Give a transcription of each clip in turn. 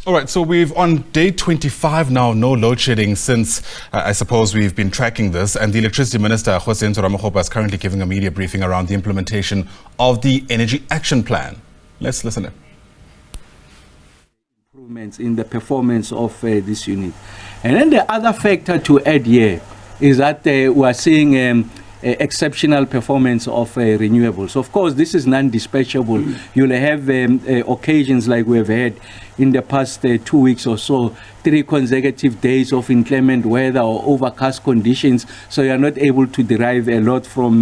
All right, so we've on day 25 now, no load shedding since, I suppose, we've been tracking this. And the Electricity Minister, Kgosientsho Ramokgopa, is currently giving a media briefing around the implementation of the Energy Action Plan. Let's listen in. Improvements in the performance of this unit. And then the other factor to add here is that we are seeing exceptional performance of renewables. Of course, this is non-dispatchable. You'll have occasions like we've had in the past 2 weeks or so, 3 consecutive days of inclement weather or overcast conditions, so you're not able to derive a lot from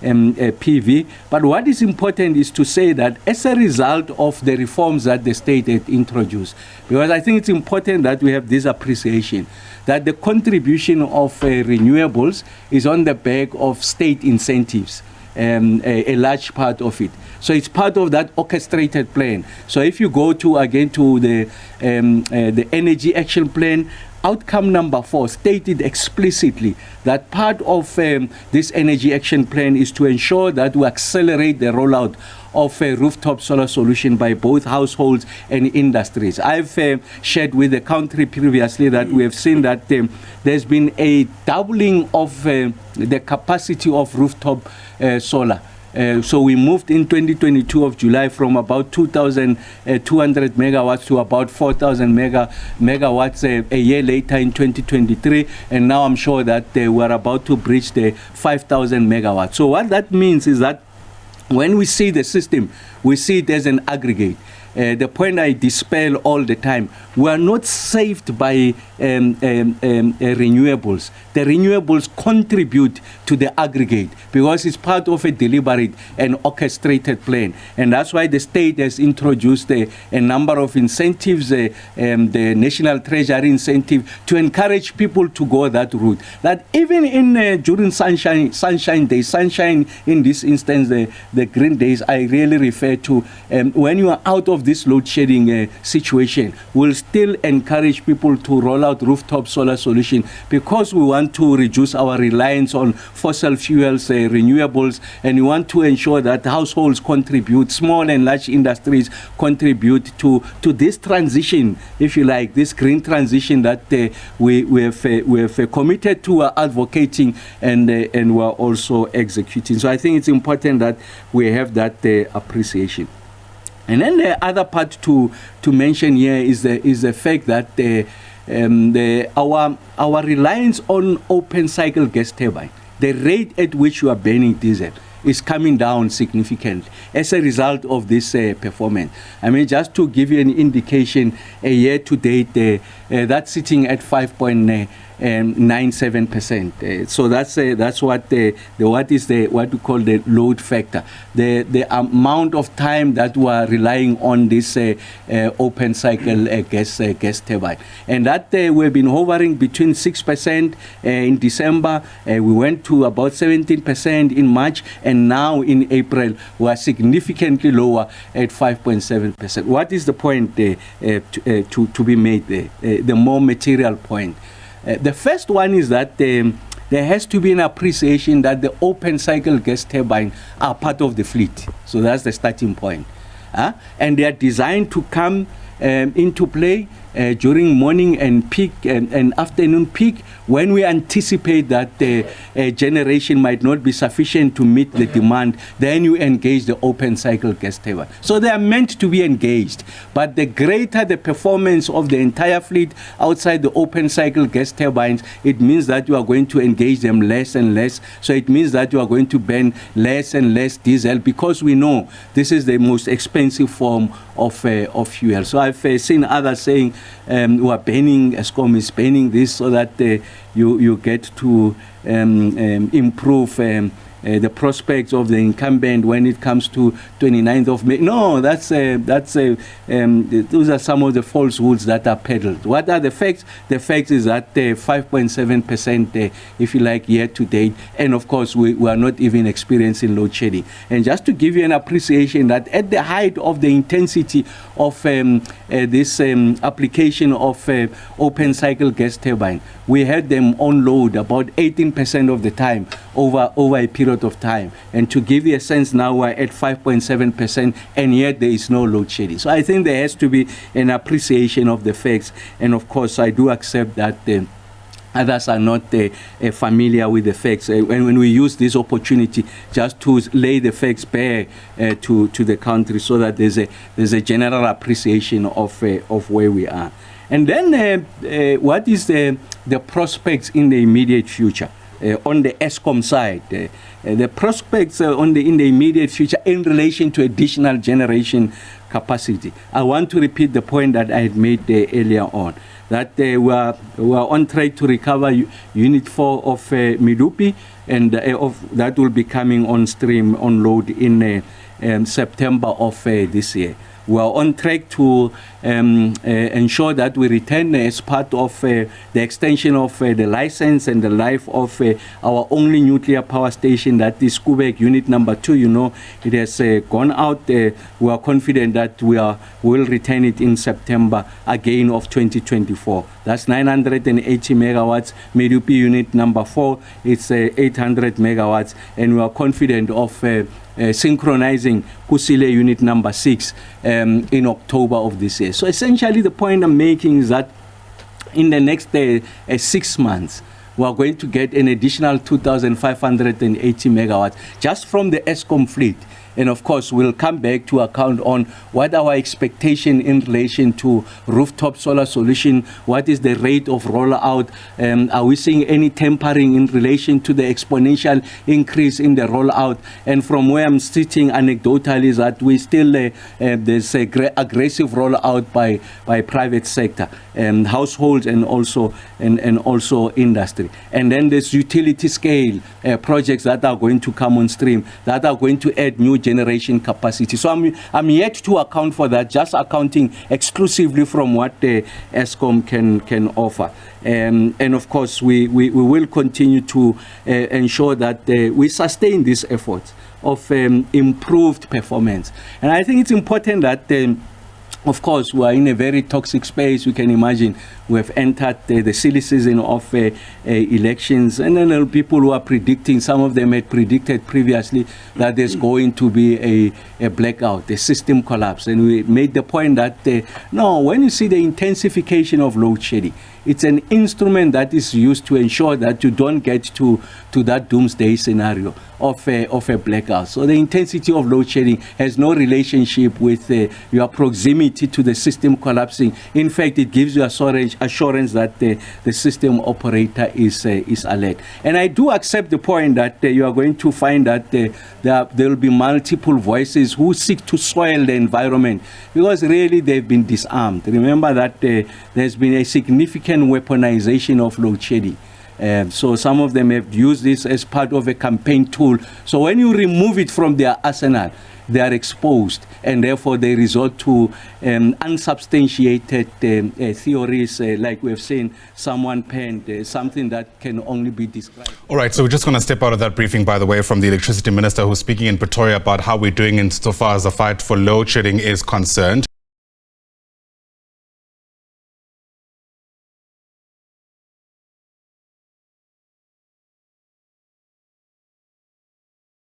PV. But what is important is to say that as a result of the reforms that the state had introduced, because I think it's important that we have this appreciation, that the contribution of renewables is on the back of state incentives, a large part of it. So it's part of that orchestrated plan. So if you go to the Energy Action Plan, outcome number 4 stated explicitly that part of this Energy Action Plan is to ensure that we accelerate the rollout of a rooftop solar solution by both households and industries. I've shared with the country previously that we have seen that there's been a doubling of the capacity of rooftop solar. So we moved in 2022 of July from about 2,200 megawatts to about 4,000 megawatts a year later in 2023, and now I'm sure that we're about to breach the 5,000 megawatts. So what that means is that when we see the system, we see it as an aggregate. The point I dispel all the time, we are not saved by renewables. The renewables contribute to the aggregate because it's part of a deliberate and orchestrated plan. And that's why the state has introduced a number of incentives, the National Treasury incentive, to encourage people to go that route. That even in during sunshine days, sunshine in this instance, the green days, I really refer to when you are out of this load shedding situation, we'll still encourage people to roll out rooftop solar solution because we want to reduce our reliance on fossil fuels, renewables, and we want to ensure that households contribute, small and large industries contribute to this transition, if you like, this green transition that we have committed to advocating and we're also executing. So I think it's important that we have that appreciation. And then the other part to mention here is the fact that our reliance on open cycle gas turbine, the rate at which you are burning diesel, is coming down significantly as a result of this performance. I mean, just to give you an indication, a year to date, that's sitting at 5.97%. So that's what what we call the load factor, the amount of time that we are relying on this open cycle gas turbine, and that we've been hovering between 6% in December. We went to about 17% in March, and now in April we are significantly lower at 5.7%. What is the point to be made there? The more material point. The first one is that there has to be an appreciation that the open cycle gas turbines are part of the fleet. So that's the starting point. And they are designed to come into play during morning and peak and afternoon peak, when we anticipate that the generation might not be sufficient to meet the demand. Then you engage the open cycle gas turbine. So they are meant to be engaged, but the greater the performance of the entire fleet outside the open cycle gas turbines, it means that you are going to engage them less and less. So it means that you are going to burn less and less diesel, because we know this is the most expensive form of fuel. So I've seen others saying we are banning, Eskom is banning this so that you get to improve the prospects of the incumbent when it comes to 29th of May. No, those are some of the falsehoods that are peddled. What are the facts? The fact is that 5.7%, if you like, year to date, and of course we are not even experiencing load shedding. And just to give you an appreciation that at the height of the intensity of this application of open cycle gas turbine, we had them on load about 18% of the time over a period period of time. And to give you a sense, now we're at 5.7%, and yet there is no load shedding. So I think there has to be an appreciation of the facts. And of course, I do accept that others are not familiar with the facts. When we use this opportunity just to lay the facts bare to the country, so that there's a general appreciation of where we are. And then what is the prospects in the immediate future? On the ESCOM side, the prospects in the immediate future in relation to additional generation capacity. I want to repeat the point that I had made earlier on, that we are on track to recover Unit 4 of Medupi, and that will be coming on stream, on load in September of this year. We are on track to ensure that we return as part of the extension of the license and the life of our only nuclear power station, that is Kubek Unit number 2. You know, it has gone out. We are confident that we will return it in September again of 2024. That's 980 megawatts. Medupi Unit number 4, it's 800 megawatts, and we are confident of synchronizing Kusile Unit number 6 in October of this year. So essentially the point I'm making is that in the next 6 months, we are going to get an additional 2,580 megawatts just from the ESCOM fleet. And of course, we'll come back to account on what our expectation in relation to rooftop solar solution, what is the rate of rollout, are we seeing any tempering in relation to the exponential increase in the rollout? And from where I'm sitting anecdotally is that we still, there's aggressive rollout by private sector, households and also industry. And then there's utility scale projects that are going to come on stream, that are going to add new generation capacity. So I'm yet to account for that, just accounting exclusively from what the ESCOM can offer. And of course, we will continue to ensure that we sustain these efforts of improved performance. And I think it's important that of course, we are in a very toxic space. You can imagine we have entered the silly season of elections, and then people who are predicting, some of them had predicted previously that there's going to be a blackout, a system collapse. And we made the point that, no, when you see the intensification of load shedding, it's an instrument that is used to ensure that you don't get to that doomsday scenario of a blackout. So the intensity of load shedding has no relationship with your proximity to the system collapsing. In fact, it gives you assurance that the system operator is alert. And I do accept the point that you are going to find that there will be multiple voices who seek to soil the environment, because really they've been disarmed. Remember that there's been a significant weaponization of load shedding. So some of them have used this as part of a campaign tool. So when you remove it from their arsenal, they are exposed, and therefore they resort to unsubstantiated theories, like we have seen someone penned, something that can only be described. All right, so we're just going to step out of that briefing, by the way, from the Electricity Minister, who's speaking in Pretoria about how we're doing insofar as the fight for load shedding is concerned.